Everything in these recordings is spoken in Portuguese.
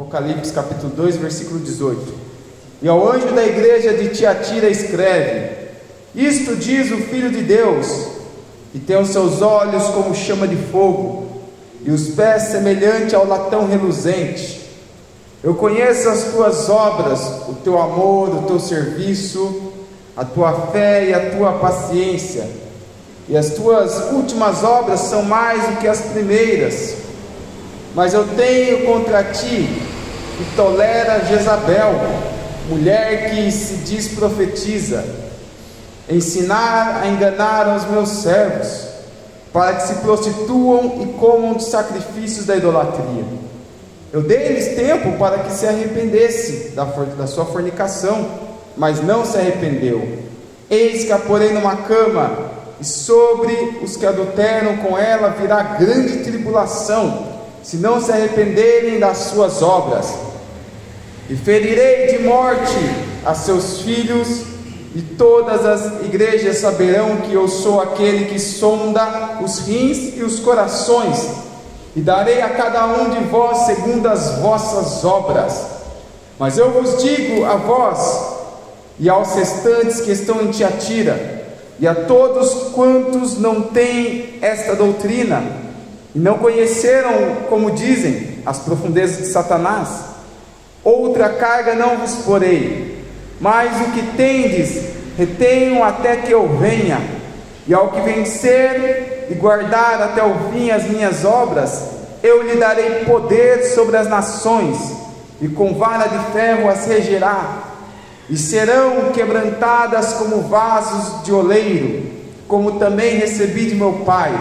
Apocalipse capítulo 2, versículo 18. E ao anjo da igreja de Tiatira escreve: isto diz o Filho de Deus, que tem os seus olhos como chama de fogo, e os pés semelhante ao latão reluzente. Eu conheço as tuas obras, o teu amor, o teu serviço, a tua fé e a tua paciência, e as tuas últimas obras são mais do que as primeiras. Mas eu tenho contra ti que tolera Jezabel, mulher que se diz profetiza, ensinar a enganar aos meus servos, para que se prostituam e comam de sacrifícios da idolatria. Eu dei-lhes tempo para que se arrependesse da sua fornicação, mas não se arrependeu. Eis que a porei numa cama, e sobre os que adulteram com ela virá grande tribulação, se não se arrependerem das suas obras. E ferirei de morte a seus filhos, e todas as igrejas saberão que eu sou aquele que sonda os rins e os corações, e darei a cada um de vós segundo as vossas obras. Mas eu vos digo a vós e aos restantes que estão em Tiatira, e a todos quantos não têm esta doutrina, e não conheceram, como dizem, as profundezas de Satanás, outra carga não vos porei, mas o que tendes, retenham até que eu venha. E ao que vencer e guardar até o fim as minhas obras, eu lhe darei poder sobre as nações, e com vara de ferro as regerá, e serão quebrantadas como vasos de oleiro, como também recebi de meu Pai,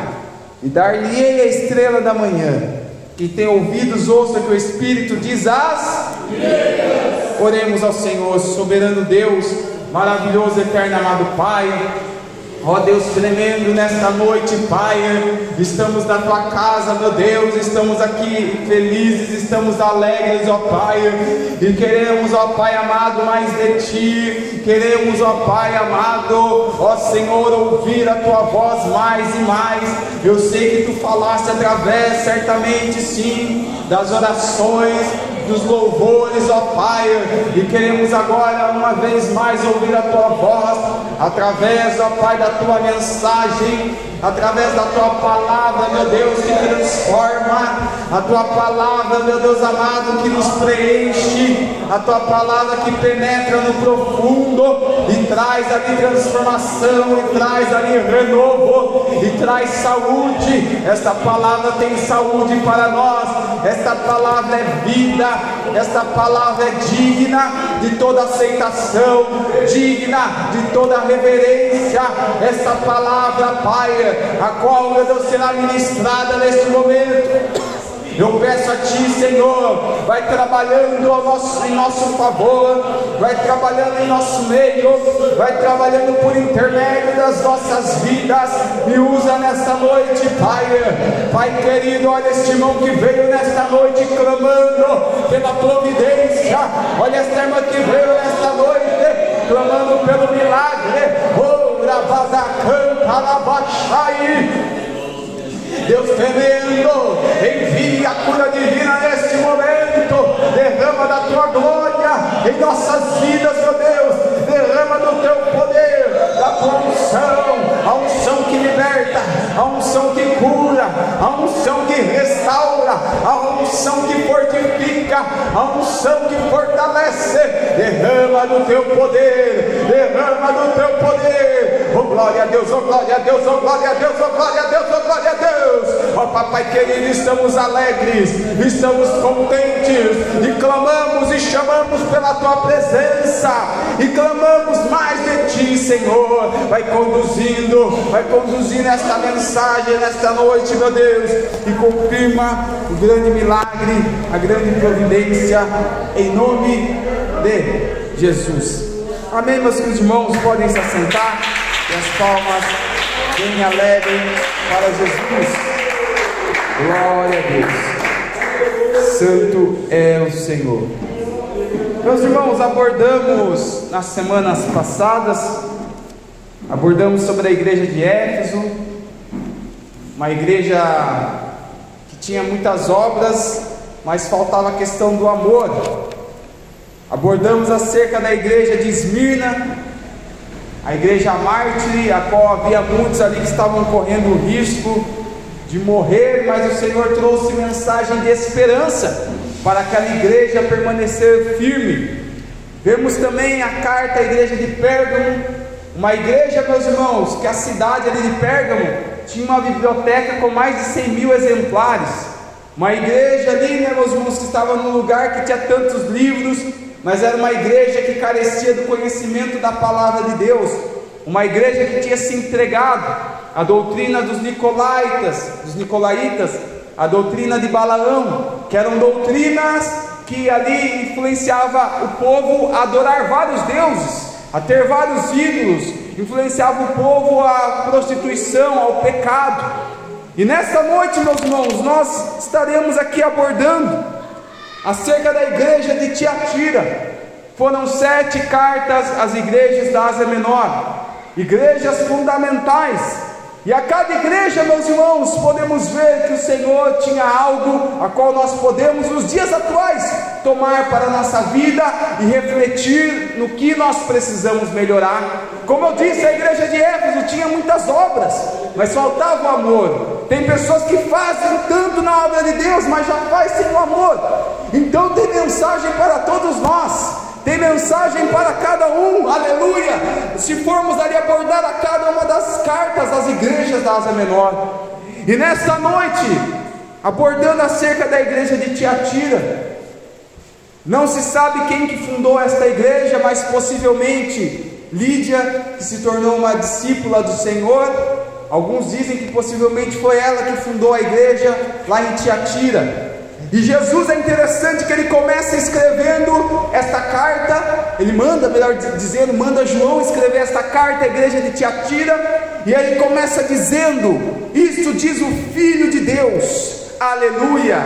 e dar-lhe-ei a estrela da manhã. Quem tem ouvidos, ouça que o Espírito diz às igrejas. Oremos ao Senhor. Soberano Deus, maravilhoso, eterno, amado Pai, ó Deus tremendo, nesta noite, Pai, estamos na Tua casa, meu Deus, estamos aqui felizes, estamos alegres, ó Pai, e queremos, ó Pai amado, mais de Ti, queremos, ó Pai amado, ó Senhor, ouvir a Tua voz mais e mais. Eu sei que Tu falaste através, certamente sim, das orações, dos louvores, ó Pai, e queremos agora uma vez mais ouvir a Tua voz, através, ó Pai, da Tua mensagem, através da Tua palavra, meu Deus, que transforma, a Tua palavra, meu Deus amado, que nos preenche, a Tua palavra que penetra no profundo e traz ali transformação, e traz ali renovo, e traz saúde. Esta palavra tem saúde para nós, esta palavra é vida, esta palavra é digna de toda aceitação, digna de toda reverência. Esta palavra, Pai, a qual, meu Deus, será ministrada neste momento, eu peço a Ti, Senhor, vai trabalhando em nosso favor, vai trabalhando em nosso meio, vai trabalhando por intermédio das nossas vidas, e usa nesta noite, Pai. Pai querido, olha este irmão que veio nesta noite clamando pela providência, olha esta irmã que veio nesta noite clamando pelo milagre. Oh, Rabadacanta, Labaxai. Deus tremendo, envia a cura divina neste momento, derrama da Tua glória em nossas vidas, meu Deus, derrama do Teu poder, da Tua unção, a unção que liberta, a unção que cura, a unção que restaura, a unção que fortifica, a unção que fortalece. Derrama do Teu poder, derrama do Teu poder. Oh glória a Deus, oh glória a Deus, oh glória a Deus, oh glória a Deus, oh glória a Deus. Ó Papai querido, estamos alegres, estamos contentes, e clamamos e chamamos pela Tua presença, e clamamos mais de Ti, Senhor. Vai conduzindo esta mensagem nesta noite, meu Deus, e confirma o grande milagre, a grande providência, em nome de Jesus. Amém, meus queridos irmãos, podem se assentar, e as palmas bem alegres para Jesus. Glória a Deus. Santo é o Senhor. Meus irmãos, abordamos nas semanas passadas, abordamos sobre a igreja de Éfeso, uma igreja que tinha muitas obras, mas faltava a questão do amor. Abordamos acerca da igreja de Esmirna, a igreja mártir, a qual havia muitos ali que estavam correndo o risco de morrer, mas o Senhor trouxe mensagem de esperança para aquela igreja permanecer firme. Vemos também a carta à igreja de Pérgamo, uma igreja, meus irmãos, que a cidade ali de Pérgamo tinha uma biblioteca com mais de 100.000 exemplares, uma igreja ali, né, meus irmãos, que estava num lugar que tinha tantos livros, mas era uma igreja que carecia do conhecimento da palavra de Deus, uma igreja que tinha se entregado à doutrina dos nicolaítas, a doutrina de Balaão, que eram doutrinas que ali influenciava o povo a adorar vários deuses, a ter vários ídolos, influenciava o povo à prostituição, ao pecado. E nesta noite, meus irmãos, nós estaremos aqui abordando acerca da igreja de Tiatira. Foram 7 cartas às igrejas da Ásia Menor, igrejas fundamentais. E a cada igreja, meus irmãos, podemos ver que o Senhor tinha algo a qual nós podemos, nos dias atuais, tomar para a nossa vida e refletir no que nós precisamos melhorar. Como eu disse, a igreja de Éfeso tinha muitas obras, mas faltava o amor. Tem pessoas que fazem tanto na obra de Deus, mas já faz sem o amor. Então tem mensagem para todos nós, tem mensagem para cada um, aleluia. Se formos ali abordar a cada uma das cartas das igrejas da Ásia Menor, e nesta noite, abordando acerca da igreja de Tiatira, não se sabe quem que fundou esta igreja, mas possivelmente Lídia, que se tornou uma discípula do Senhor. Alguns dizem que possivelmente foi ela que fundou a igreja lá em Tiatira. E Jesus, é interessante que ele começa escrevendo esta carta, ele manda, melhor dizendo, manda João escrever esta carta à igreja de Tiatira, e ele começa dizendo: isto diz o Filho de Deus, aleluia,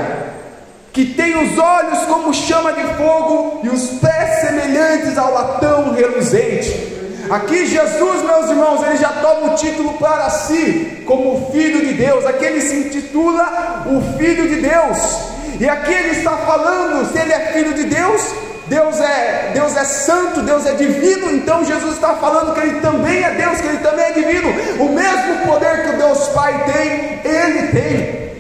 que tem os olhos como chama de fogo e os pés semelhantes ao latão reluzente. Aqui Jesus, meus irmãos, ele já toma o título para si como Filho de Deus. Aqui ele se intitula o Filho de Deus. E aqui ele está falando, se ele é Filho de Deus, Deus é santo, Deus é divino. Então Jesus está falando que ele também é Deus, que ele também é divino. O mesmo poder que o Deus Pai tem, ele tem.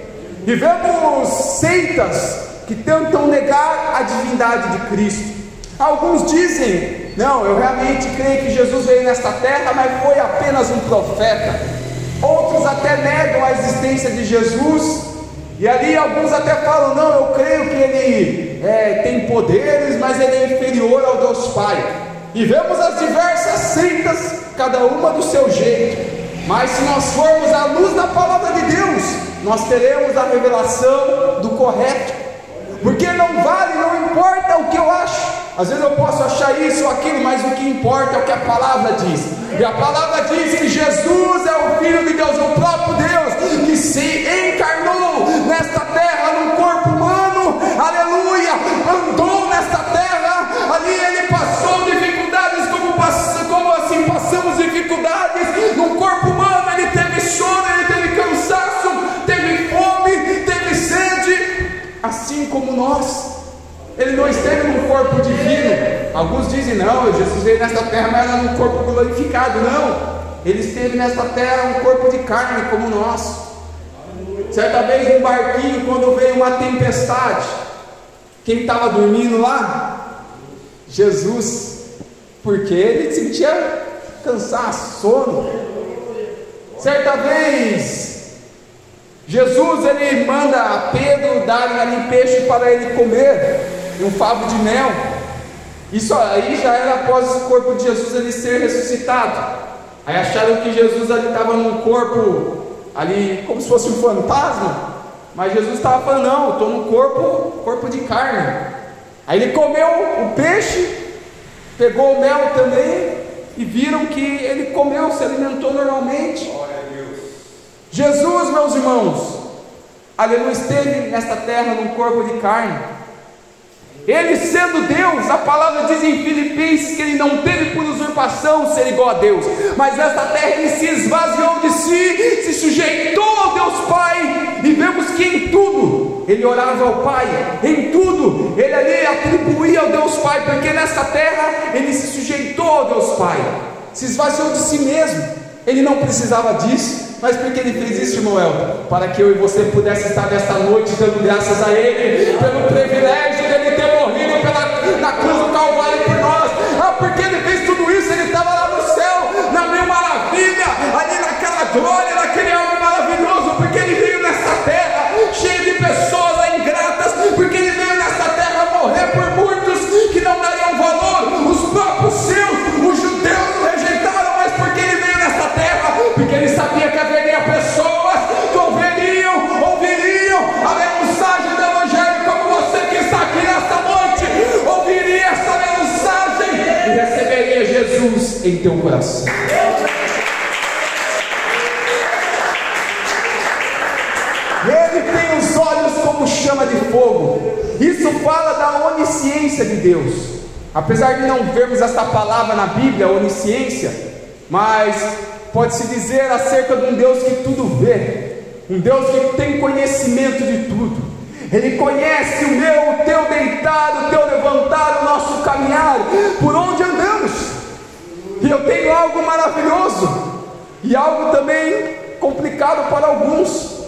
E vemos seitas que tentam negar a divindade de Cristo. Alguns dizem: não, eu realmente creio que Jesus veio nesta terra, mas foi apenas um profeta. Outros até negam a existência de Jesus. E ali alguns até falam: não, eu creio que ele tem poderes, mas ele é inferior ao Deus Pai. E vemos as diversas seitas, cada uma do seu jeito. Mas se nós formos à luz da palavra de Deus, nós teremos a revelação do correto. Porque não vale, não importa o que eu acho. Às vezes eu posso achar isso ou aquilo, mas o que importa é o que a palavra diz. E a palavra diz que Jesus é o Filho de Deus, o próprio Deus, que se encarnou nesta terra, num corpo humano, aleluia, andou nesta terra, ali ele passou dificuldades, como assim passamos dificuldades, num corpo humano, ele teve choro, ele teve cansaço, teve fome, teve sede, assim como nós. Ele não esteve num corpo divino. Alguns dizem: não, Jesus veio nesta terra, mas era num corpo glorificado. Não, ele esteve nesta terra um corpo de carne como nós. Certa vez num barquinho, quando veio uma tempestade, quem estava dormindo lá? Jesus, porque ele sentia cansaço, sono. Certa vez Jesus, ele manda Pedro dar ali peixe para ele comer, um favo de mel. Isso aí já era após o corpo de Jesus ele ser ressuscitado. Aí acharam que Jesus ali estava num corpo ali como se fosse um fantasma, mas Jesus estava falando: não, eu estou no corpo de carne. Aí ele comeu o peixe, pegou o mel também, e viram que ele comeu, se alimentou normalmente. Glória a Deus. Jesus, meus irmãos, aleluia, esteve nesta terra num corpo de carne. Ele sendo Deus, a palavra diz em Filipenses que ele não teve por usurpação ser igual a Deus, mas nesta terra ele se esvaziou de si, se sujeitou ao Deus Pai, e vemos que em tudo tudo ele orava ao Pai, em tudo ele ali atribuía ao Deus Pai, porque nessa terra ele se sujeitou ao Deus Pai, se esvaziou de si mesmo. Ele não precisava disso, mas por que ele fez isso, irmão Elton? Para que eu e você pudesse estar nesta noite dando graças a Ele, pelo privilégio de Ele ter morrido na cruz do Calvário por nós. Porque Ele fez tudo isso. Ele estava lá no céu, na mil maravilha, ali naquela glória, naquele algo maravilhoso, porque Ele veio nessa terra cheio de pessoas ingratas, porque Ele veio nessa terra morrer por muitos que não dariam valor, os próprios seus, os judeus o rejeitaram, mas porque Ele veio nessa terra, porque Ele sabia que haveria pessoas que ouviriam a mensagem do Evangelho, como você que está aqui nesta noite, ouviria essa mensagem e receberia Jesus em teu coração. Ele tem os olhos como chama de fogo. Isso fala da onisciência de Deus. Apesar de não vermos essa palavra na Bíblia, onisciência, mas pode-se dizer acerca de um Deus que tudo vê, um Deus que tem conhecimento de tudo. Ele conhece o meu, o teu deitado, o teu levantado, o nosso caminhar, por onde andamos. E eu tenho algo maravilhoso e algo também complicado para alguns.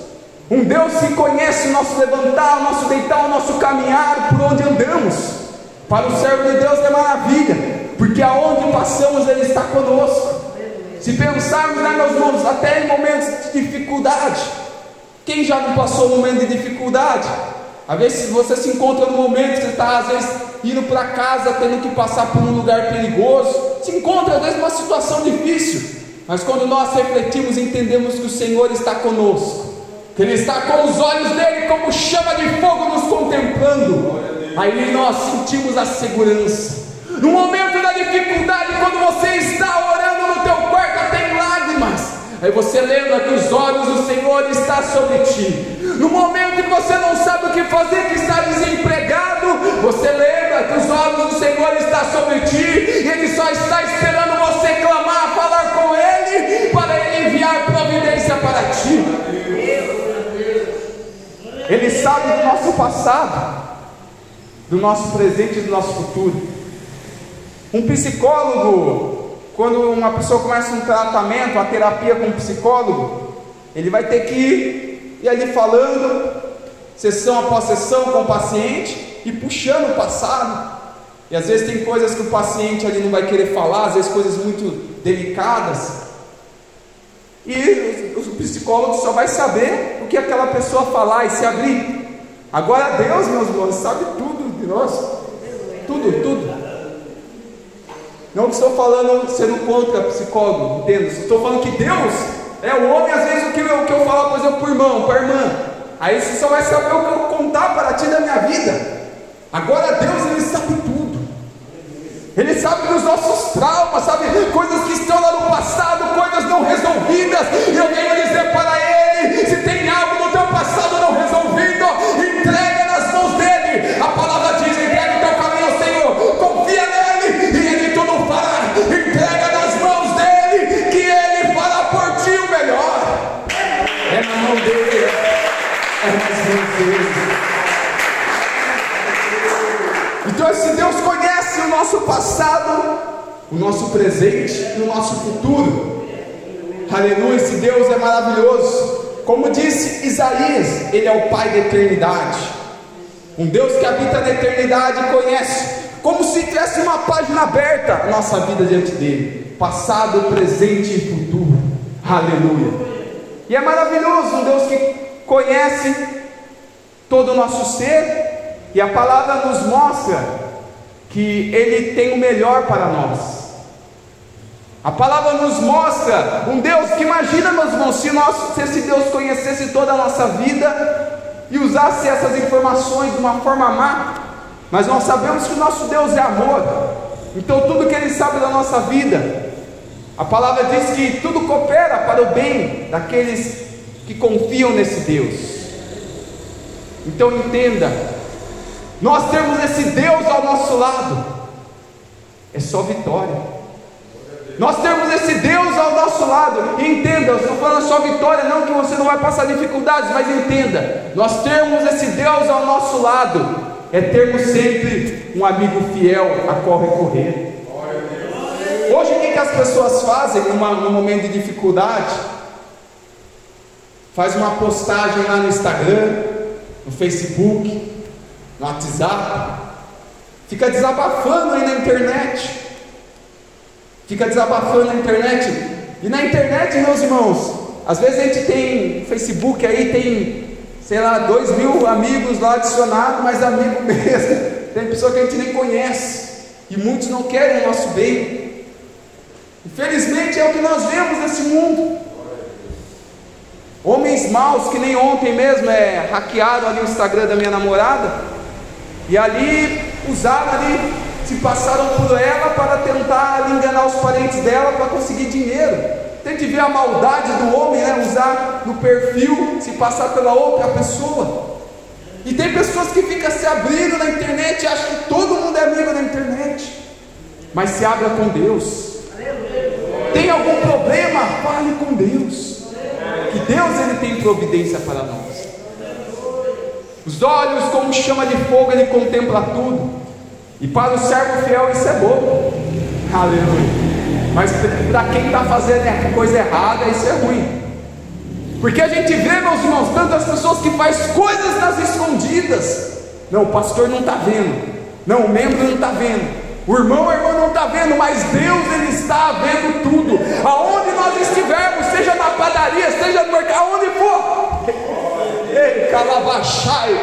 Um Deus que conhece o nosso levantar, o nosso deitar, o nosso caminhar, por onde andamos. Para o servo de Deus é maravilha, porque aonde passamos Ele está conosco. Se pensarmos, né, meus irmãos, até em momentos de dificuldade, quem já não passou um momento de dificuldade? Às vezes você se encontra num momento que você está, às vezes, indo para casa, tendo que passar por um lugar perigoso, se encontra, às vezes, numa situação difícil, mas quando nós refletimos, entendemos que o Senhor está conosco, que Ele está com os olhos dEle como chama de fogo nos contemplando, aí nós sentimos a segurança. No momento da dificuldade, quando você está orando no teu quarto, tem lágrimas, aí você lembra que os olhos do Senhor estão sobre ti. No momento que você não sabe o que fazer, que está desempregado, você lembra que os olhos do Senhor estão sobre ti, e Ele só está esperando você clamar, falar com Ele, para Ele enviar providência para ti. Ele sabe do nosso passado, do nosso presente e do nosso futuro. Um psicólogo, quando uma pessoa começa um tratamento, uma terapia com um psicólogo, ele vai ter que ir ali falando, sessão após sessão com o paciente, e puxando o passado. E às vezes tem coisas que o paciente ali não vai querer falar, às vezes coisas muito delicadas, e o psicólogo só vai saber o que aquela pessoa falar e se abrir. Agora Deus, meus irmãos, sabe tudo de nós, tudo. Não estou falando sendo contra psicólogo, entenda? Estou falando que Deus é o homem, às vezes o que eu falo, por exemplo, para o irmão, para a irmã, aí você só vai saber o que eu contar para ti da minha vida. Agora Deus, Ele sabe tudo. Ele sabe dos nossos traumas, sabe coisas que estão lá no passado, coisas não resolvidas, e eu venho dizer para Ele, se tem algo no teu passado não resolvido, entrega nas mãos dEle. A palavra diz, entrega o teu caminho ao Senhor, confia nele, e Ele tudo fará. Entrega nas mãos dEle, que Ele fará por ti o melhor. É na mão dEle, é nas mãos dEle. Então esse Deus conhece o nosso passado, o nosso presente e o nosso futuro. Aleluia, esse Deus é maravilhoso. Como disse Isaías, Ele é o Pai da eternidade. Um Deus que habita na eternidade e conhece, como se tivesse uma página aberta, a nossa vida diante dEle, passado, presente e futuro. Aleluia. E é maravilhoso, um Deus que conhece todo o nosso ser. E a palavra nos mostra que Ele tem o melhor para nós. A palavra nos mostra um Deus que, imagina, meus irmãos, se esse Deus conhecesse toda a nossa vida e usasse essas informações de uma forma má. Mas nós sabemos que o nosso Deus é amor, então tudo que Ele sabe da nossa vida, a palavra diz que tudo coopera para o bem daqueles que confiam nesse Deus. Então entenda, nós temos esse Deus ao nosso lado, é só vitória. Nós temos esse Deus ao nosso lado. E entenda, eu estou falando só vitória, não que você não vai passar dificuldades, mas entenda, nós temos esse Deus ao nosso lado, é termos sempre um amigo fiel a qual recorrer. Hoje o que as pessoas fazem no momento de dificuldade? Faz uma postagem lá no Instagram, no Facebook, no WhatsApp, fica desabafando aí na internet. Fica desabafando na internet. E na internet, meus irmãos, às vezes a gente tem Facebook aí, tem, sei lá, 2.000 amigos lá adicionados, mas amigo mesmo, tem pessoa que a gente nem conhece, e muitos não querem o nosso bem. Infelizmente é o que nós vemos nesse mundo. Homens maus, que nem ontem mesmo hackearam ali o Instagram da minha namorada, e ali usaram ali, se passaram por ela para tentar enganar os parentes dela para conseguir dinheiro. Tem que ver a maldade do homem, né? Usar no perfil, se passar pela outra pessoa. E tem pessoas que ficam se abrindo na internet e acham que todo mundo é amigo na internet, mas se abra com Deus. Tem algum problema? Fale com Deus, que Deus ele tem providência para nós. Os olhos como chama de fogo, ele contempla tudo. E para o servo fiel isso é bom, aleluia. Mas para quem está fazendo coisa errada, isso é ruim. Porque a gente vê, meus irmãos, tantas pessoas que fazem coisas nas escondidas. Não, o pastor não está vendo, não, o membro não está vendo, o irmão a irmã não está vendo, mas Deus ele está vendo tudo. Aonde nós estivermos, seja na padaria, seja no mercado, aonde for. Ei, calabachai,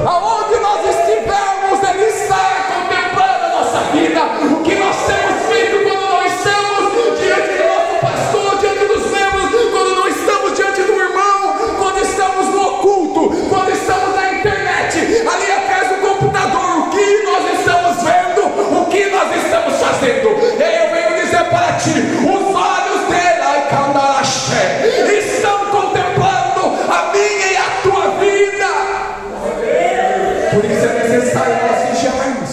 aonde nós estivermos, ele está contemplando a nossa vida. O que nós temos feito quando não estamos diante do nosso pastor, diante dos membros, quando não estamos diante do irmão, quando estamos no oculto, quando estamos na internet, ali atrás do computador, o que nós estamos vendo, o que nós estamos fazendo. Eu venho dizer para ti, os olhos dele, ai, candaraché, estão contemplando a minha e a tua vida. Por isso é necessário nós vigiarmos.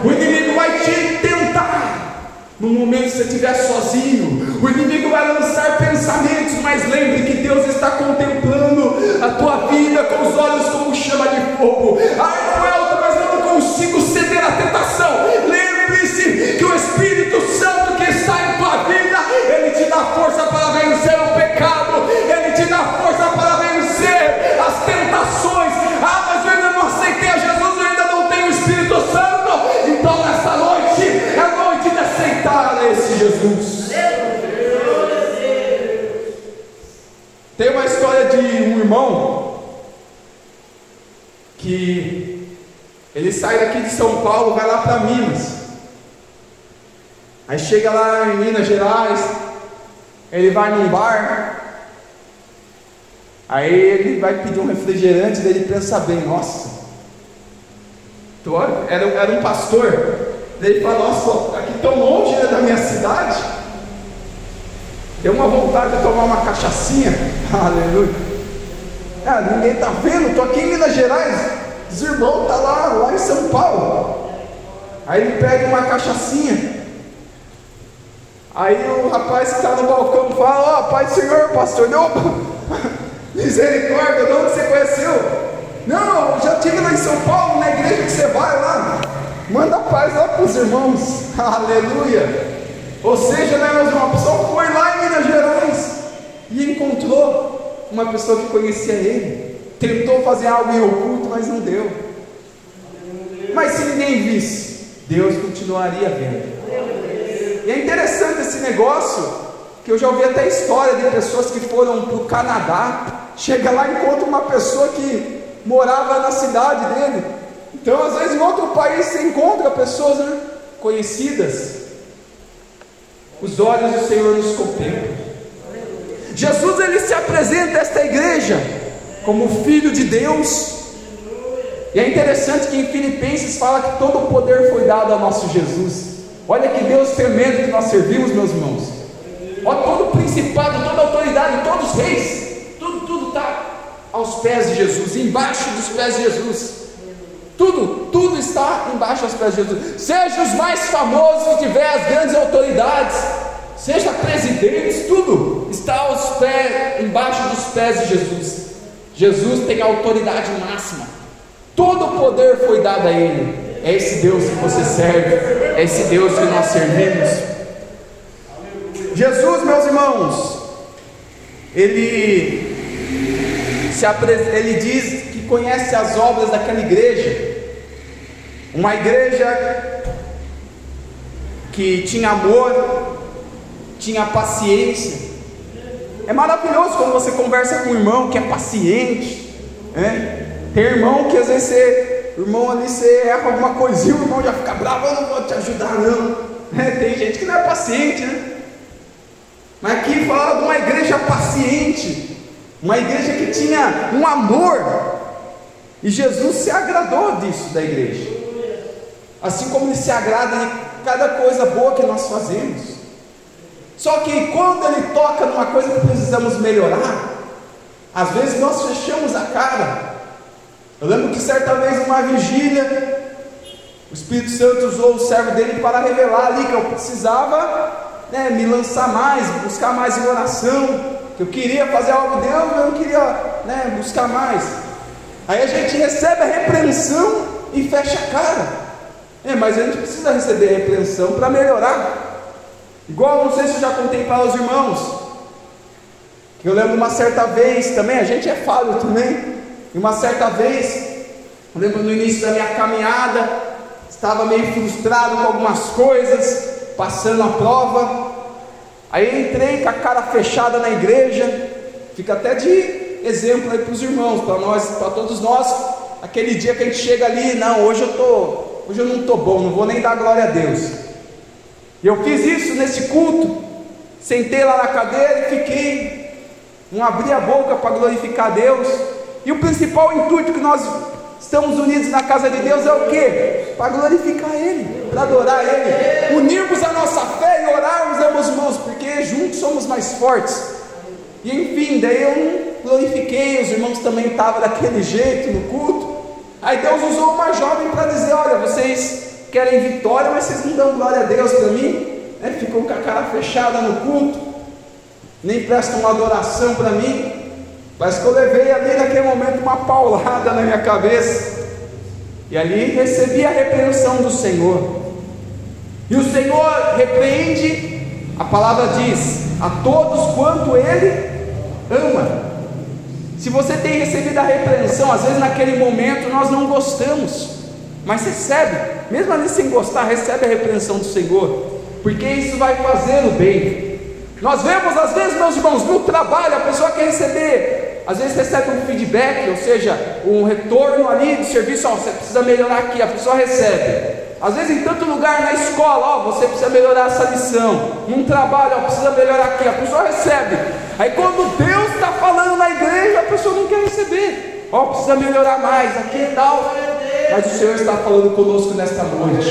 O inimigo vai te tentar no momento que você estiver sozinho. O inimigo vai lançar pensamentos, mas lembre que Deus está contemplando a tua vida com os olhos como chama de fogo. Ai, Noelton, mas eu não consigo ceder à tentação. Lembre-se que o Espírito Santo que está em tua vida, ele te dá força para vencer o pecado, ele te dá força para vencer as tentações. Ah, mas eu ainda não aceitei a Jesus, eu ainda não tenho o Espírito Santo. Então nessa noite é a noite de aceitar esse Jesus. Tem uma história de um irmão que ele sai daqui de São Paulo, vai lá para Minas. Aí chega lá em Minas Gerais, ele vai num bar. Aí ele vai pedir um refrigerante, daí ele pensa bem, nossa, era um pastor, daí ele fala, nossa, aqui tão longe, né, da minha cidade, deu uma vontade de tomar uma cachaçinha, aleluia, ninguém está vendo, estou aqui em Minas Gerais, os irmãos estão lá em São Paulo. Aí ele pega uma cachaçinha, aí o rapaz que está no balcão fala, ó, Pai do Senhor, pastor, misericórdia, de onde você conheceu? Não, eu já estive lá em São Paulo, na igreja que você vai lá. Manda paz lá para os irmãos, aleluia. Ou seja, né, meus irmãos, a pessoa foi lá em Minas Gerais e encontrou uma pessoa que conhecia ele. Tentou fazer algo em oculto, mas não deu. Mas se ninguém visse, Deus continuaria vendo. E é interessante esse negócio, que eu já ouvi até história de pessoas que foram para o Canadá, chega lá e encontra uma pessoa que morava na cidade dele. Então às vezes em outro país você encontra pessoas, né, conhecidas. Os olhos do Senhor nos contemplam. Jesus ele se apresenta a esta igreja como Filho de Deus. E é interessante que em Filipenses fala que todo o poder foi dado ao nosso Jesus. Olha que Deus tremendo que nós servimos, meus irmãos. Olha todo o principado, toda a autoridade, todos os reis, tudo está aos pés de Jesus, embaixo dos pés de Jesus. Tudo está embaixo dos pés de Jesus. Seja os mais famosos que tiver, as grandes autoridades, seja presidentes, tudo está aos pés, embaixo dos pés de Jesus. Jesus tem a autoridade máxima, todo o poder foi dado a Ele. É esse Deus que você serve, é esse Deus que nós servimos. Jesus, meus irmãos, Ele diz que conhece as obras daquela igreja, uma igreja que tinha amor, tinha paciência. É maravilhoso quando você conversa com um irmão que é paciente, né? Tem irmão que às vezes o irmão ali, você erra alguma coisinha, o irmão já fica bravo, eu não vou te ajudar não, né? Tem gente que não é paciente, né? Mas aqui fala de uma igreja paciente, uma igreja que tinha um amor, e Jesus se agradou disso da igreja, assim como Ele se agrada em cada coisa boa que nós fazemos. Só que quando Ele toca numa coisa que precisamos melhorar, às vezes nós fechamos a cara. Eu lembro que certa vez numa vigília, o Espírito Santo usou o servo dele para revelar ali que eu precisava, né, me lançar mais, buscar mais em oração, que eu queria fazer algo de Deus, mas eu não queria, né, buscar mais. Aí a gente recebe a repreensão e fecha a cara, mas a gente precisa receber a repreensão para melhorar. Igual, não sei se eu já contei para os irmãos, que eu lembro uma certa vez também, a gente é falho também, e uma certa vez, eu lembro no início da minha caminhada, estava meio frustrado com algumas coisas, passando a prova, aí eu entrei com a cara fechada na igreja, fica até de exemplo aí para os irmãos, para nós, para todos nós, aquele dia que a gente chega ali, não, hoje eu não estou bom, não vou nem dar glória a Deus. E eu fiz isso nesse culto, sentei lá na cadeira e fiquei, não abri a boca para glorificar a Deus. E o principal intuito que nós estamos unidos na casa de Deus é o quê? Para glorificar Ele, para adorar Ele, unirmos a nossa fé e orarmos a meus irmãos, porque juntos somos mais fortes. E enfim, daí eu não glorifiquei, os irmãos também estavam daquele jeito no culto. Aí Deus usou uma jovem para dizer: olha, vocês querem vitória, mas vocês não dão glória a Deus para mim, né? Ficam com a cara fechada no culto, nem prestam uma adoração para mim. Mas que eu levei ali naquele momento uma paulada na minha cabeça, e ali recebi a repreensão do Senhor. E o Senhor repreende, a palavra diz, a todos quanto Ele ama. Se você tem recebido a repreensão, às vezes naquele momento nós não gostamos, mas recebe, mesmo ali sem gostar, recebe a repreensão do Senhor, porque isso vai fazer o bem. Nós vemos às vezes, meus irmãos, no trabalho, a pessoa quer receber, às vezes recebe um feedback, ou seja, um retorno ali do serviço, você precisa melhorar aqui, a pessoa recebe. Às vezes em tanto lugar, na escola, você precisa melhorar essa lição, num trabalho, precisa melhorar aqui, a pessoa recebe. Aí quando Deus está falando na igreja, a pessoa não quer receber, precisa melhorar mais aqui e tal. Mas o Senhor está falando conosco nesta noite.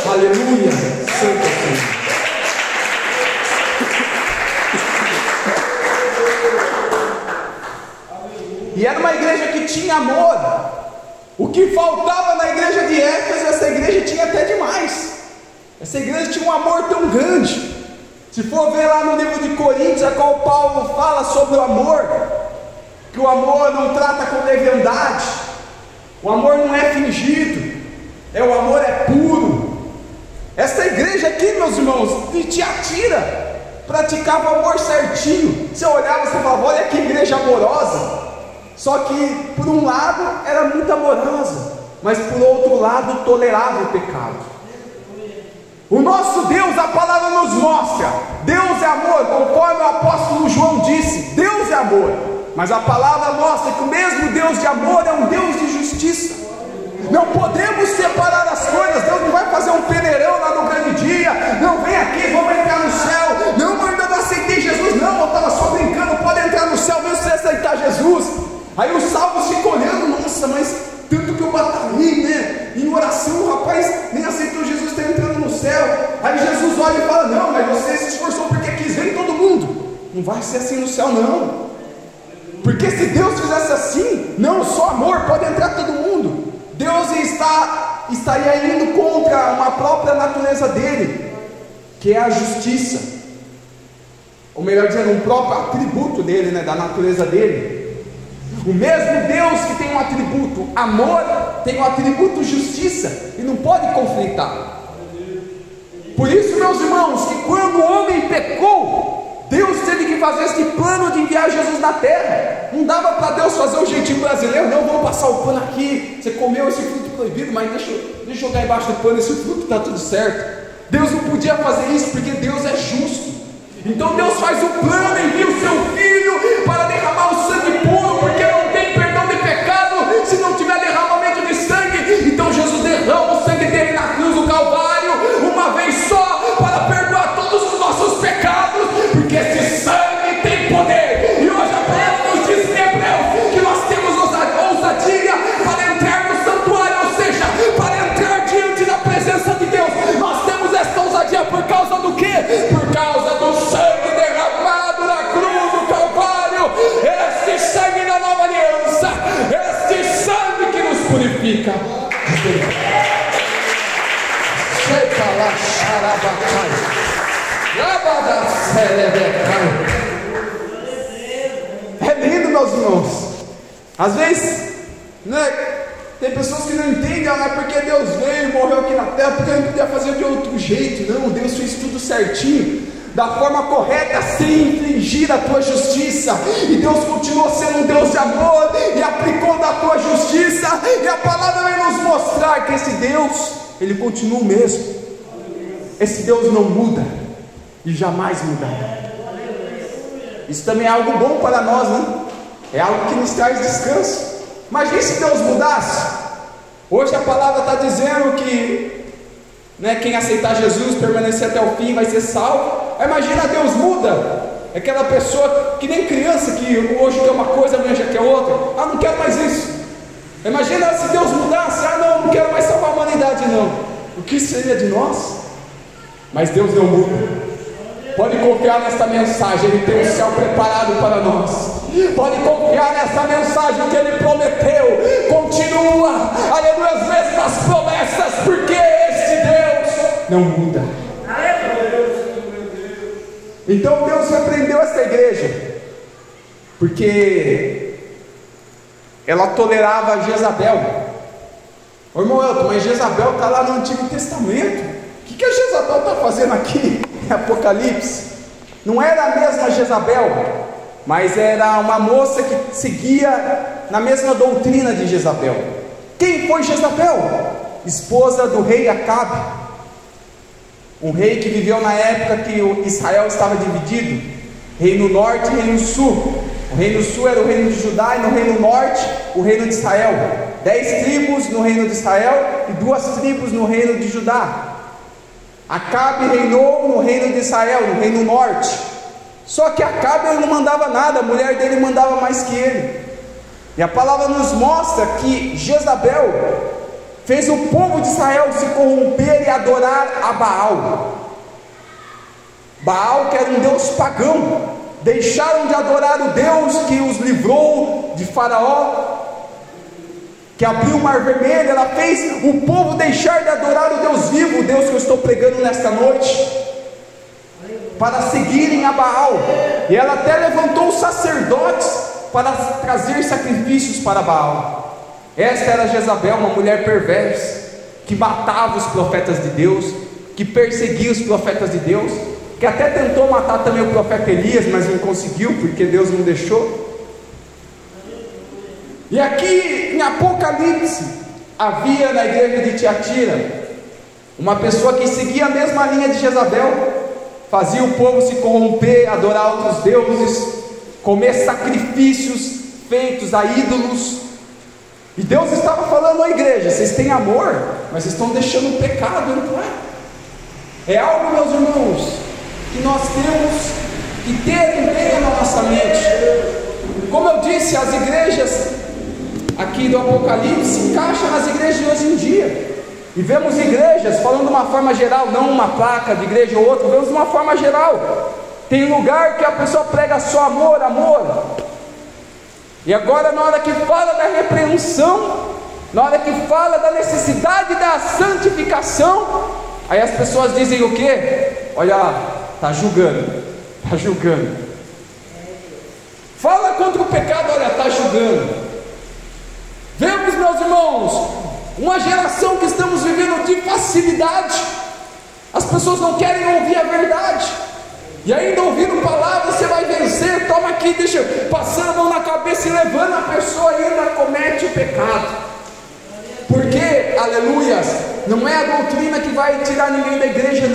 Aleluia, Santo Senhor. E era uma igreja que tinha amor. O que faltava na igreja de Éfeso, essa igreja tinha até demais. Essa igreja tinha um amor tão grande. Se for ver lá no livro de Coríntios, a qual Paulo fala sobre o amor, que o amor não trata com leviandade, o amor não é fingido, o amor é puro. Essa igreja aqui, meus irmãos, de Tiatira, praticava o amor certinho. Você olhava e falava: olha que igreja amorosa. Só que por um lado era muito amorosa, mas por outro lado tolerava o pecado. O nosso Deus, a palavra nos mostra, Deus é amor, conforme o apóstolo João disse, Deus é amor. Mas a palavra mostra que o mesmo Deus de amor é um Deus de justiça. Não podemos separar as coisas. Deus não vai fazer um peneirão lá no grande dia, não, vem aqui, vamos entrar no céu, não, eu ainda não aceitei Jesus, não, eu estava só brincando, pode entrar no céu mesmo sem aceitar Jesus. Aí os salvos ficam olhando: nossa, mas tanto que eu batalhei, né? Em oração, o rapaz nem aceitou Jesus, está entrando no céu. Aí Jesus olha e fala: não, mas você se esforçou porque quis ver em todo mundo. Não vai ser assim no céu, não. Porque se Deus fizesse assim, não, só amor, pode entrar todo mundo. Deus está estaria indo contra uma própria natureza dele, que é a justiça, ou melhor dizendo, um próprio atributo dele, da natureza dele. O mesmo Deus que tem um atributo amor, tem um atributo justiça, e não pode conflitar. Por isso, meus irmãos, que quando o homem pecou, Deus teve que fazer esse plano de enviar Jesus na terra. Não dava para Deus fazer o jeitinho brasileiro, não, vamos passar o pano aqui, você comeu esse fruto proibido, mas deixa eu jogar embaixo do pano esse fruto, está tudo certo. Deus não podia fazer isso, porque Deus é justo. Então Deus faz o plano, envia o seu filho para derramar o sangue puro, porque não tem perdão de pecado se não tiver derramamento de sangue. Então Jesus derrama o sangue dele na cruz do Calvário, uma vez só, para perdoar todos os nossos pecados, porque esse sangue tem poder. E hoje a palavra nos diz em Hebreus que nós temos ousadia para entrar no santuário, ou seja, para entrar diante da presença de Deus. Nós temos esta ousadia por causa do quê? Por causa do sangue derramado na cruz do Calvário. Este sangue da nova aliança, este sangue que nos purifica. É lindo, meus irmãos. Às vezes, tem pessoas que não entendem, não é porque Deus veio e morreu aqui na terra, porque Ele podia fazer de outro jeito. Não, Deus fez tudo certinho, da forma correta, sem infringir a tua justiça. E Deus continuou sendo um Deus de amor, e aplicou da tua justiça. E a palavra vai nos mostrar que esse Deus, Ele continua o mesmo. Esse Deus não muda, e jamais mudará. Isso também é algo bom para nós, É algo que nos traz descanso. Imagina se Deus mudasse. Hoje a palavra está dizendo que quem aceitar Jesus, permanecer até o fim, vai ser salvo. Imagina, Deus muda. É aquela pessoa que nem criança, que hoje quer uma coisa, amanhã já quer outra. Não quero mais isso. Imagina se Deus mudasse. Não quero mais salvar a humanidade, não. O que seria de nós? Mas Deus não muda. Pode confiar nesta mensagem, Ele tem um céu preparado para nós. Pode confiar nessa mensagem que Ele prometeu. Continua, aleluia, as mesmas promessas, porque este Deus não muda. Então Deus repreendeu essa igreja, porque ela tolerava Jezabel. Ô irmão Elton, mas Jezabel está lá no Antigo Testamento. O que a Jezabel está fazendo aqui em Apocalipse? Não era a mesma Jezabel, mas era uma moça que seguia na mesma doutrina de Jezabel. Quem foi Jezabel? Esposa do rei Acabe, um rei que viveu na época que o Israel estava dividido, reino norte e reino sul. O reino sul era o reino de Judá, e no reino norte o reino de Israel. 10 tribos no reino de Israel e 2 tribos no reino de Judá. Acabe reinou no reino de Israel, no reino norte. Só que Acabe ele não mandava nada, a mulher dele mandava mais que ele. E a palavra nos mostra que Jezabel fez o povo de Israel se corromper e adorar a Baal. Baal, que era um deus pagão. Deixaram de adorar o Deus que os livrou de Faraó, que abriu o mar vermelho. Ela fez o povo deixar de adorar o Deus vivo, o Deus que eu estou pregando nesta noite, para seguirem a Baal. E ela até levantou os sacerdotes para trazer sacrifícios para Baal. Esta era Jezabel, uma mulher perversa, que matava os profetas de Deus, que perseguia os profetas de Deus, que até tentou matar também o profeta Elias, mas não conseguiu, porque Deus não deixou. E aqui em Apocalipse, havia na igreja de Tiatira uma pessoa que seguia a mesma linha de Jezabel, fazia o povo se corromper, adorar outros deuses, comer sacrifícios feitos a ídolos. E Deus estava falando à igreja: vocês têm amor, mas vocês estão deixando o pecado entrar. É algo, meus irmãos, que nós temos que ter bem na nossa mente. Como eu disse, as igrejas aqui do Apocalipse se encaixam nas igrejas de hoje em dia. E vemos igrejas, falando de uma forma geral, não uma placa de igreja ou outra, vemos de uma forma geral. Tem lugar que a pessoa prega só amor, amor. E agora, na hora que fala da repreensão, na hora que fala da necessidade necessidade da santificação, aí as pessoas dizem o quê? Olha lá, está julgando, está julgando. Fala contra o pecado, olha, está julgando. Vemos, meus irmãos, uma geração que estamos vivendo de facilidade. As pessoas não querem ouvir a verdade, e ainda ouvindo palavras, você vai vencer, toma aqui, deixa, passando a mão na cabeça e levando a pessoa, ainda comete o pecado. Porque, aleluias, não é a doutrina que vai tirar ninguém da igreja,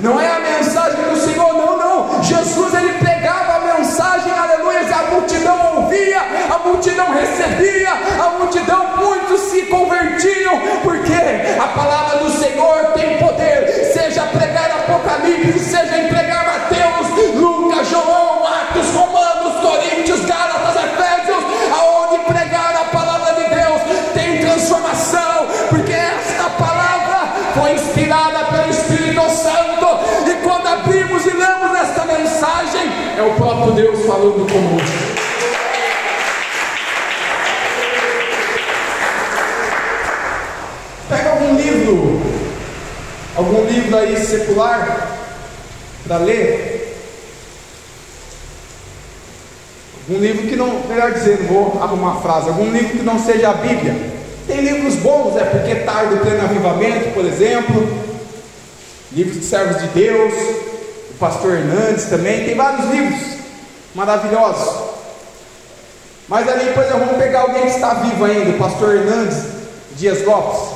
não é a mensagem do Senhor, não. Jesus, ele pregava a mensagem, aleluias, a multidão ouvia, a multidão recebia, a multidão, muitos se convertiam, porque a palavra do Senhor tem poder, seja pregar Apocalipse, seja em pregar Mateus, Lucas, João, Atos, Romanos, Coríntios, Gálatas, Efésios, aonde pregar a palavra de Deus tem transformação, porque esta palavra foi inspirada pelo Espírito Santo, e quando abrimos e lemos esta mensagem, é o próprio Deus falando conosco. Pega algum livro aí secular para ler, algum livro que não, melhor dizendo, vou arrumar uma frase, algum livro que não seja a Bíblia. Tem livros bons, porque tarde o pleno avivamento, por exemplo, livros de servos de Deus, o pastor Hernandes também, tem vários livros maravilhosos. Mas ali depois vamos pegar alguém que está vivo ainda, o pastor Hernandes Dias Lopes.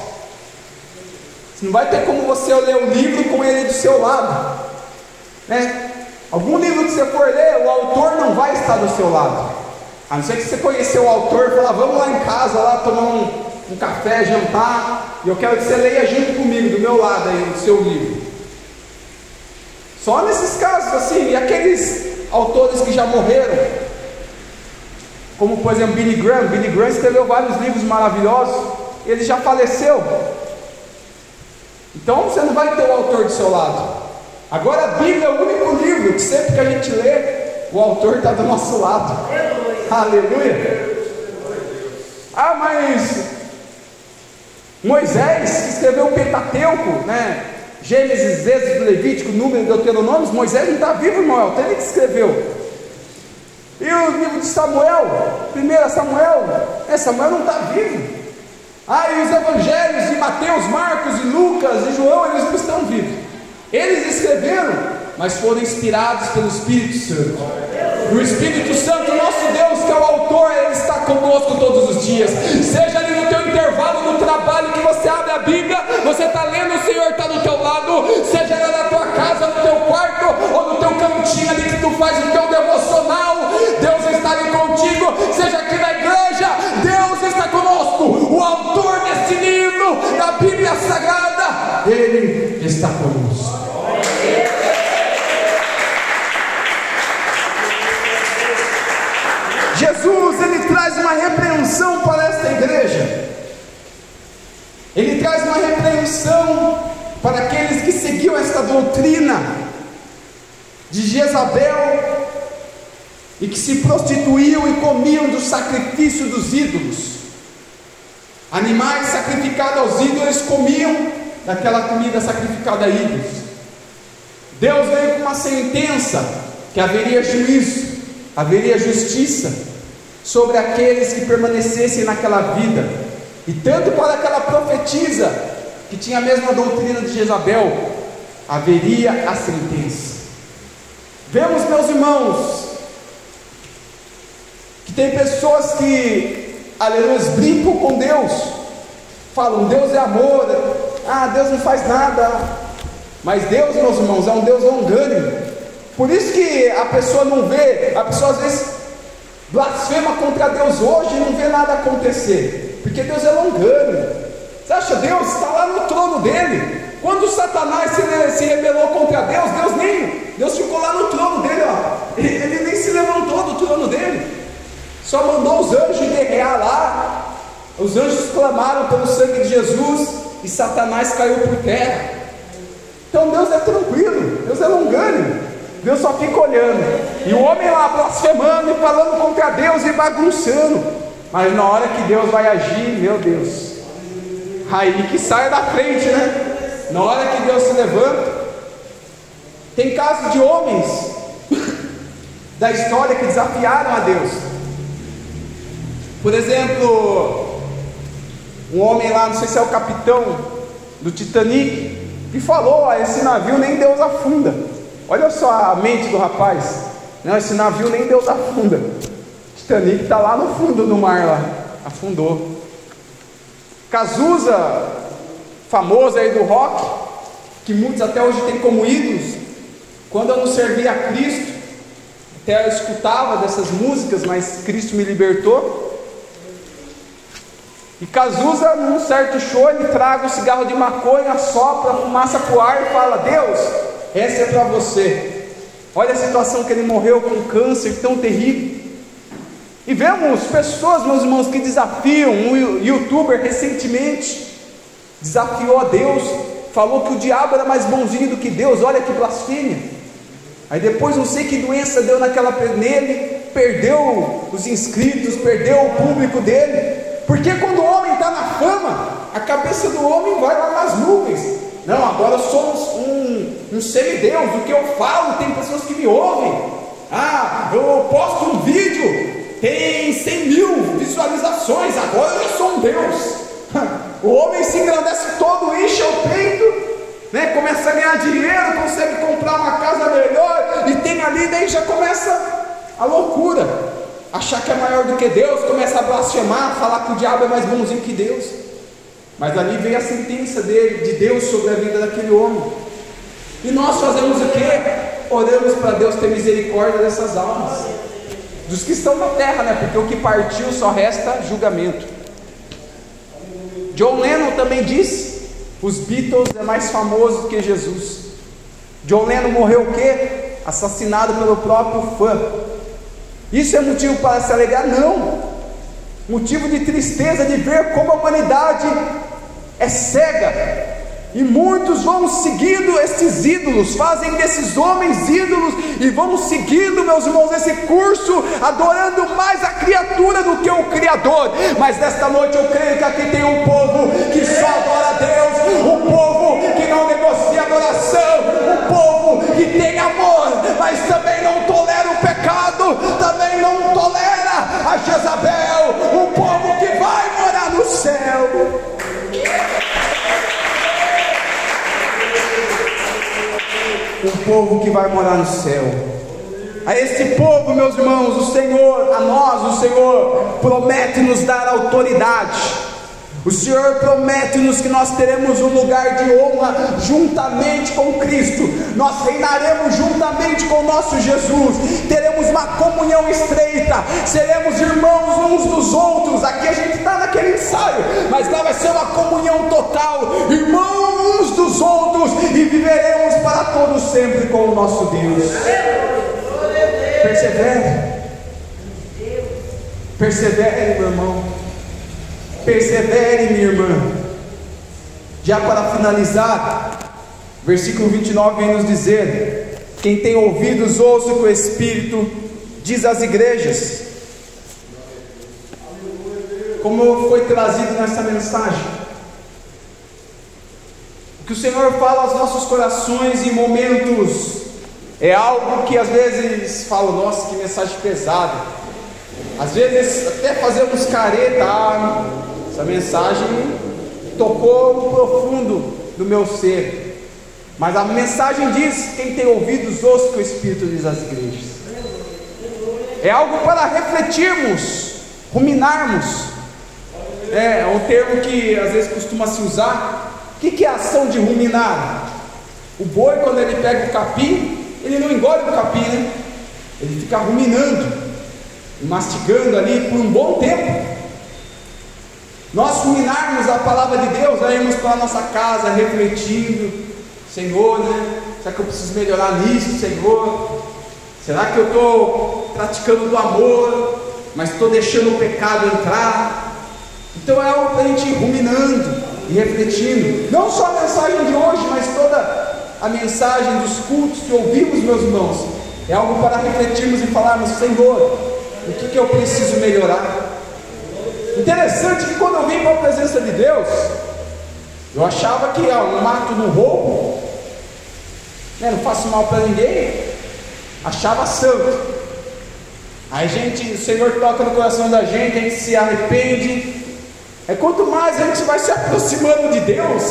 Não vai ter como você ler o livro com ele do seu lado, né? Algum livro que você for ler, o autor não vai estar do seu lado, a não ser que você conheceu o autor e falar, vamos lá em casa, lá tomar um café, jantar, e eu quero que você leia junto comigo, do meu lado aí, o seu livro. Só nesses casos assim. E aqueles autores que já morreram, como por exemplo Billy Graham escreveu vários livros maravilhosos, ele já faleceu. Então você não vai ter o autor do seu lado. Agora a Bíblia é o único livro que sempre que a gente lê, o autor está do nosso lado. Aleluia. Ah, mas Moisés, que escreveu o Pentateuco, né? Gênesis, Êxodo, Levítico, Número, Deuteronômio, Moisés não está vivo, irmão, ele que escreveu. E o livro de Samuel, 1 Samuel, Samuel não está vivo. E os evangelhos de Mateus, Marcos e Lucas e João, eles não estão vivos. Eles escreveram, mas foram inspirados pelo Espírito Santo. E o Espírito Santo, nosso Deus, que é o autor, ele está conosco todos os dias. Seja ali no teu intervalo no trabalho que você abre a Bíblia, você está lendo, o Senhor está do teu lado. Seja ali na tua casa, no teu quarto, ou no teu cantinho ali que tu faz o teu devocional, Deus está ali contigo. Seja aqui na igreja, Deus está conosco. O autor deste livro, da Bíblia Sagrada, ele está conosco. Jesus, ele traz uma repreensão para esta igreja. Ele traz uma repreensão para aqueles que seguiam esta doutrina de Jezabel e que se prostituíam e comiam do sacrifício dos ídolos. Animais sacrificados aos ídolos, eles comiam daquela comida sacrificada a ídolos. Deus veio com uma sentença que haveria juízo, haveria justiça sobre aqueles que permanecessem naquela vida. E tanto para aquela profetisa que tinha a mesma doutrina de Jezabel, haveria a sentença. Vemos, meus irmãos, que tem pessoas que, aleluia, brincam com Deus, falam, Deus é amor, Deus não faz nada. Mas Deus, meus irmãos, é um Deus longânimo. Por isso que a pessoa não vê, a pessoa às vezes blasfema contra Deus hoje e não vê nada acontecer, porque Deus é longânimo. Você acha, Deus está lá no trono dele? Quando Satanás se rebelou contra Deus ficou lá no trono dele, ele nem se levantou do trono dele, só mandou os anjos guerrear lá. Os anjos clamaram pelo sangue de Jesus e Satanás caiu por terra. Então Deus é tranquilo, Deus é longânimo. Deus só fica olhando, e o homem lá blasfemando e falando contra Deus e bagunçando. Mas na hora que Deus vai agir, meu Deus, aí que saia da frente, né? Na hora que Deus se levanta. Tem casos de homens da história que desafiaram a Deus. Por exemplo, um homem lá, não sei se é o capitão do Titanic, que falou: esse navio nem Deus afunda. Olha só a mente do rapaz. Não, esse navio nem Deus afunda. O Titanic está lá no fundo do mar lá, afundou. Cazuza, famoso aí do rock, que muitos até hoje têm como ídolos. Quando eu não servia a Cristo, até eu escutava dessas músicas, mas Cristo me libertou. E Cazuza, num certo show, ele traga um cigarro de maconha, sopra a fumaça para o ar e fala: Deus, essa é para você. Olha a situação que ele morreu com um câncer tão terrível. E vemos pessoas, meus irmãos, que desafiam. Um youtuber recentemente desafiou a Deus, falou que o diabo era mais bonzinho do que Deus. Olha que blasfêmia. Aí depois não sei que doença deu nele, perdeu os inscritos, perdeu o público dele. Porque quando o homem está na fama, a cabeça do homem vai lá nas nuvens. Não, agora eu sou um semideus, o que eu falo, tem pessoas que me ouvem. Eu posto um vídeo, tem 100 mil visualizações, agora eu já sou um Deus. O homem se engrandece todo, enche o peito, né? Começa a ganhar dinheiro, consegue comprar uma casa melhor, e tem ali, daí já começa a loucura, achar que é maior do que Deus, começa a blasfemar, falar que o diabo é mais bonzinho que Deus. Mas ali veio a sentença de Deus sobre a vida daquele homem. E nós fazemos o que? Oramos para Deus ter misericórdia dessas almas, dos que estão na terra, né? Porque o que partiu só resta julgamento. John Lennon também disse: os Beatles é mais famoso que Jesus. John Lennon morreu o quê? Assassinado pelo próprio fã. Isso é motivo para se alegrar? Não. Motivo de tristeza de ver como a humanidade é cega, e muitos vão seguindo esses ídolos, fazem desses homens ídolos, e vão seguindo, meus irmãos, esse curso, adorando mais a criatura do que o Criador. Mas nesta noite eu creio que aqui tem um povo que só adora a Deus, um povo que não negocia adoração, um povo que tem amor, mas também não tolera o pecado, também não tolera a Jezabel, um povo que vai morar no céu. Um povo que vai morar no céu. A esse povo, meus irmãos, o Senhor, a nós, o Senhor promete nos dar autoridade. O Senhor promete-nos que nós teremos um lugar de honra juntamente com Cristo. Nós reinaremos juntamente com o nosso Jesus. Teremos uma comunhão estreita. Seremos irmãos uns dos outros. Aqui a gente está naquele ensaio, mas lá vai ser uma comunhão total. Irmãos uns dos outros. E viveremos para todos sempre com o nosso Deus. Persevere. Persevere, meu irmão. Persevere, minha irmã. Já para finalizar, versículo 29 vem nos dizer: quem tem ouvidos, ouça o que o Espírito diz às igrejas. Como foi trazido nessa mensagem, o que o Senhor fala aos nossos corações em momentos é algo que às vezes falo: nossa, que mensagem pesada. Às vezes até fazemos careta. Essa mensagem tocou no profundo do meu ser. Mas a mensagem diz: quem tem ouvidos, ouça o que o Espírito diz às igrejas. É algo para refletirmos, ruminarmos. É um termo que às vezes costuma se usar. O que é a ação de ruminar? O boi, quando ele pega o capim, ele não engole o capim, né? Ele fica ruminando, mastigando ali por um bom tempo. Nós ruminarmos a palavra de Deus, irmos para a nossa casa refletindo: Senhor, né? Será que eu preciso melhorar nisso, Senhor? Será que eu estou praticando do amor, mas estou deixando o pecado entrar? Então é algo para a gente ir ruminando e refletindo. Não só a mensagem de hoje, mas toda a mensagem dos cultos que ouvimos, meus irmãos. É algo para refletirmos e falarmos: Senhor, o que eu preciso melhorar? Interessante que quando eu vim para a presença de Deus, Eu achava que não mato, não roubo, né, não faço mal para ninguém, achava santo. Aí o Senhor toca no coração da gente, a gente se arrepende. Quanto mais a gente vai se aproximando de Deus,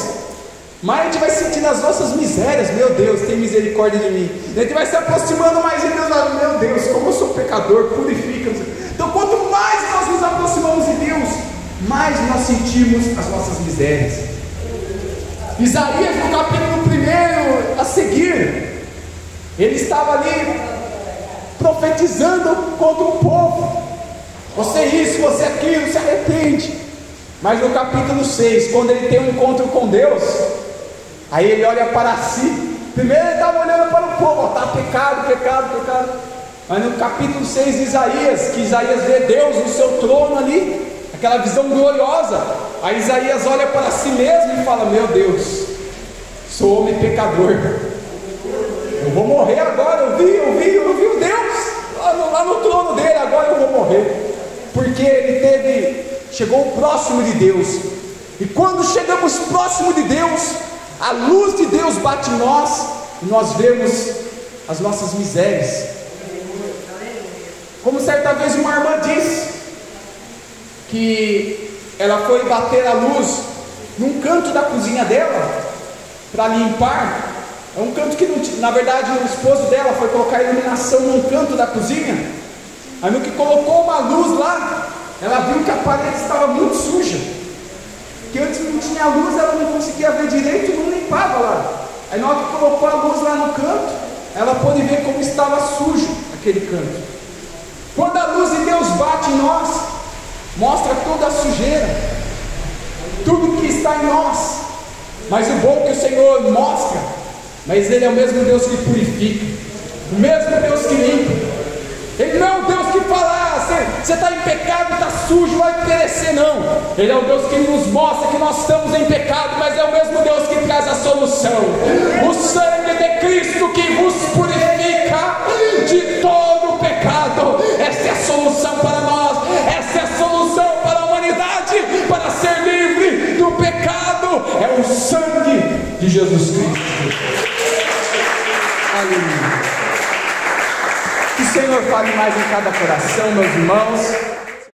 mais a gente vai sentindo as nossas misérias. Meu Deus, tem misericórdia de mim. A gente vai se aproximando mais de Deus. Meu Deus, como eu sou pecador, purifica-nos. Então quanto mais nós nos aproximamos de Deus, mais nós sentimos as nossas misérias. Isaías, no capítulo 1 a seguir, ele estava ali profetizando contra o povo: você isso, você aquilo, se arrepende. Mas no capítulo 6, quando ele tem um encontro com Deus, aí ele olha para si. Primeiro ele estava olhando para o povo: está pecado, pecado, pecado. Mas no capítulo 6 de Isaías, que Isaías vê Deus no seu trono ali, aquela visão gloriosa, aí Isaías olha para si mesmo e fala: meu Deus, sou homem pecador, eu vou morrer agora. Eu vi o Deus lá no trono dele, agora eu vou morrer. Porque ele chegou próximo de Deus. E quando chegamos próximo de Deus, a luz de Deus bate em nós, e nós vemos as nossas misérias. Como certa vez uma irmã disse, que ela foi bater a luz num canto da cozinha dela, para limpar. É um canto que não, na verdade o esposo dela foi colocar iluminação num canto da cozinha. Aí no que colocou uma luz lá, ela viu que a parede estava muito suja, que antes não tinha luz, ela não conseguia ver direito, não limpava lá. Aí na hora que colocou a luz lá no canto, ela pôde ver como estava sujo aquele canto. Quando a luz de Deus bate em nós, mostra toda a sujeira, tudo que está em nós. Mas o bom é que o Senhor mostra, mas Ele é o mesmo Deus que purifica, o mesmo Deus que limpa. Ele não é o Deus que fala: você está em pecado, está sujo, vai perecer. Não, Ele é o Deus que nos mostra que nós estamos em pecado, mas é o mesmo Deus que traz a solução. O sangue de Cristo que vos purifica de todo o pecado. Essa é a solução para nós, essa é a solução para a humanidade, para ser livre do pecado. É o sangue de Jesus Cristo. Aleluia. Que o Senhor fale mais em cada coração, meus irmãos.